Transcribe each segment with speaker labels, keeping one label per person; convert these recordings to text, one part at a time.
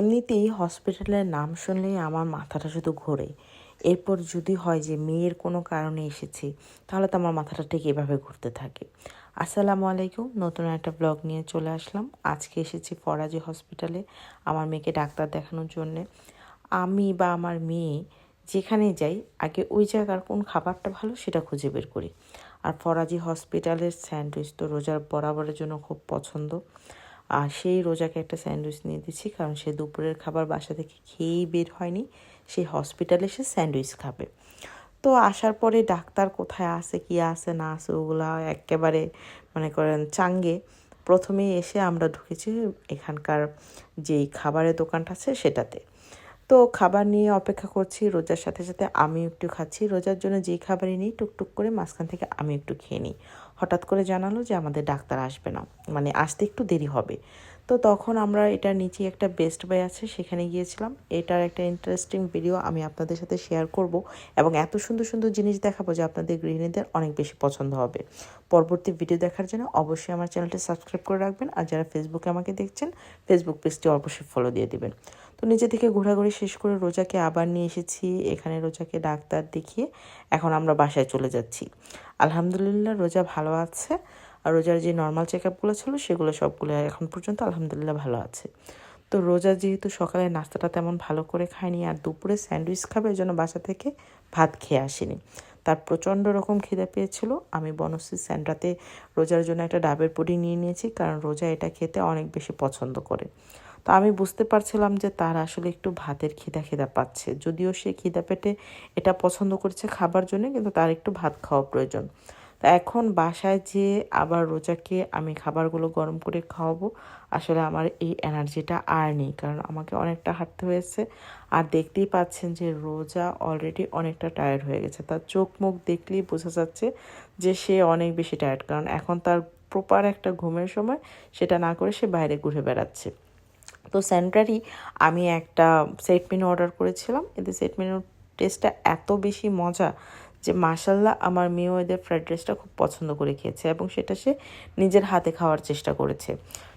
Speaker 1: এমনিতেই হসপিটালের নাম শুনলেই আমার মাথাটা শুধু ঘোরে। এরপর যদি হয় যে মেয়ের কোনো কারণে এসেছি, তাহলে তো আমার মাথাটা ঠিক এভাবে ঘুরতে থাকে। আসসালামু আলাইকুম, নতুন একটা ব্লগ নিয়ে চলে আসলাম। আজকে এসেছি ফরাজি হসপিটালে আমার মেয়েকে ডাক্তার দেখানোর জন্যে। আমি বা আমার মেয়ে যেখানে যাই, আগে ওই জায়গার কোন খাবারটা ভালো সেটা খুঁজে বের করি। আর ফরাজি হসপিটালের স্যান্ডউইচ তো রোজার বরাবরের জন্য খুব পছন্দ। আর সেই রোজাকে একটা স্যান্ডউইচ নিয়ে দিচ্ছি, কারণ সে দুপুরের খাবার বাসা থেকে খেয়েই বের হয়নি, সে হসপিটালে এসে স্যান্ডউইচ খাবে। তো আসার পরে ডাক্তার কোথায় আছে, কি আছে না আছে, ওগুলা একেবারে মনে করেন চাঙ্গে। প্রথমেই এসে আমরা ঢুকেছি এখানকার যেই খাবারের দোকানটা আছে সেটাতে। তো খাবার নিয়ে অপেক্ষা করছি, রোজার সাথে সাথে আমি একটু খাচ্ছি। রোজার জন্য যেই খাবারই নিই টুকটুক করে মাঝখান থেকে আমি একটু খেয়ে নিই। হঠাৎ করে জানালো যে আমাদের ডাক্তার আসবে না, মানে আসতে একটু দেরি হবে। তো তখন আমরা এটার নিচে একটা বেস্ট বাই আছে, সেখানে গিয়েছিলাম। এটার একটা ইন্টারেস্টিং ভিডিও আমি আপনাদের সাথে শেয়ার করব এবং এত সুন্দর সুন্দর জিনিস দেখাবো যে আপনাদের গৃহিণীদের অনেক বেশি পছন্দ হবে। পরবর্তী ভিডিও দেখার জন্য অবশ্যই আমার চ্যানেলটি সাবস্ক্রাইব করে রাখবেন, আর যারা ফেসবুকে আমাকে দেখছেন ফেসবুক পেজটি অবশ্যই ফলো দিয়ে দিবেন। তো নিজে থেকে ঘোরাঘুরি শেষ করে রোজাকে আবার নিয়ে এসেছি এখানে, রোজাকে ডাক্তার দেখিয়ে এখন আমরা বাসায় চলে যাচ্ছি। আলহামদুলিল্লাহ রোজা ভালো আছে, আর রোজার যে নর্মাল চেক আপগুলো ছিল সেগুলো সবগুলো এখন পর্যন্ত আলহামদুলিল্লাহ ভালো আছে। তো রোজা যেহেতু সকালে নাস্তাটা তেমন ভালো করে খায়নি আর দুপুরে স্যান্ডউইচ খাবে, এই জন্য বাসা থেকে ভাত খেয়ে আসেনি। তার প্রচণ্ড রকম খিদে পেয়েছিল। আমি বনশ্রী স্যান্ড্রাতে রোজার জন্য একটা ডাবের পুডিং নিয়ে নিয়েছি, কারণ রোজা এটা খেতে অনেক বেশি পছন্দ করে। তো আমি বুঝতে পারছিলাম যে তার আসলে একটু ভাতের খিদা পাচ্ছে, যদিও সে খিদা পেটে এটা পছন্দ করছে খাবার জন্য, কিন্তু তার একটু ভাত খাওয়া প্রয়োজন। তো এখন বাসায় যেয়ে আবার রোজাকে আমি খাবারগুলো গরম করে খাওয়াবো। আসলে আমার এই এনার্জিটা আর নেই, কারণ আমাকে অনেকটা হাঁটতে হয়েছে। আর দেখতেই পাচ্ছেন যে রোজা অলরেডি অনেকটা টায়ার্ড হয়ে গেছে, তার চোখ মুখ দেখলেই বোঝা যাচ্ছে যে সে অনেক বেশি টায়ার্ড, কারণ এখন তার প্রপার একটা ঘুমের সময়, সেটা না করে সে বাইরে ঘুরে বেড়াচ্ছে। তো সেন্টারই আমি একটা সেট মেনু অর্ডার করেছিলাম। এদের সেট মেনুর টেস্টটা এত বেশি মজা যে মাশাল্লাহ আমার মেয়েও এদের ফ্রাইড রাইসটা খুব পছন্দ করে খেয়েছে এবং সেটা সে নিজের হাতে খাওয়ার চেষ্টা করেছে।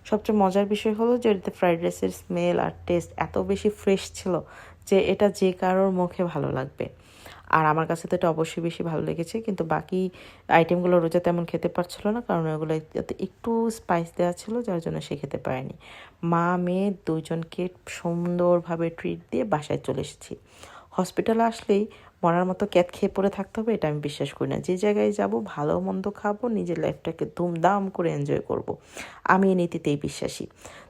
Speaker 1: সবচেয়ে মজার বিষয় হলো যে এদের ফ্রাইড রাইসের স্মেল আর টেস্ট এত বেশি ফ্রেশ ছিল যে এটা যে কারোর মুখে ভালো লাগবে। আর আমার কাছে তো এটা অবশ্যই বেশি ভালো লেগেছে, কিন্তু বাকি আইটেমগুলো রোজা তেমন খেতে পারছিল না, কারণ ওগুলো একটু স্পাইস দেওয়া ছিল, যার জন্য সে খেতে পারেনি। মা মেয়ে দুইজনকে সুন্দরভাবে ট্রিট দিয়ে বাসায় চলে এসেছি। হসপিটালে আসলেই মরার মতো ক্যাত খেয়ে পড়ে থাকতে হবে এটা আমি বিশ্বাস করি না। যে জায়গায় যাব ভালো মন্দ খাবো, নিজের লাইফটাকে ধুমধাম করে এনজয় করব। আমি এই নীতিতেই বিশ্বাসী।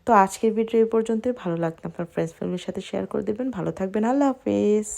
Speaker 1: তো আজকের ভিডিও এই পর্যন্তই। ভালো লাগলে আপনার ফ্রেন্ডস ফ্যামিলির সাথে শেয়ার করে দেবেন। ভালো থাকবেন। আল্লাহ হাফেজ।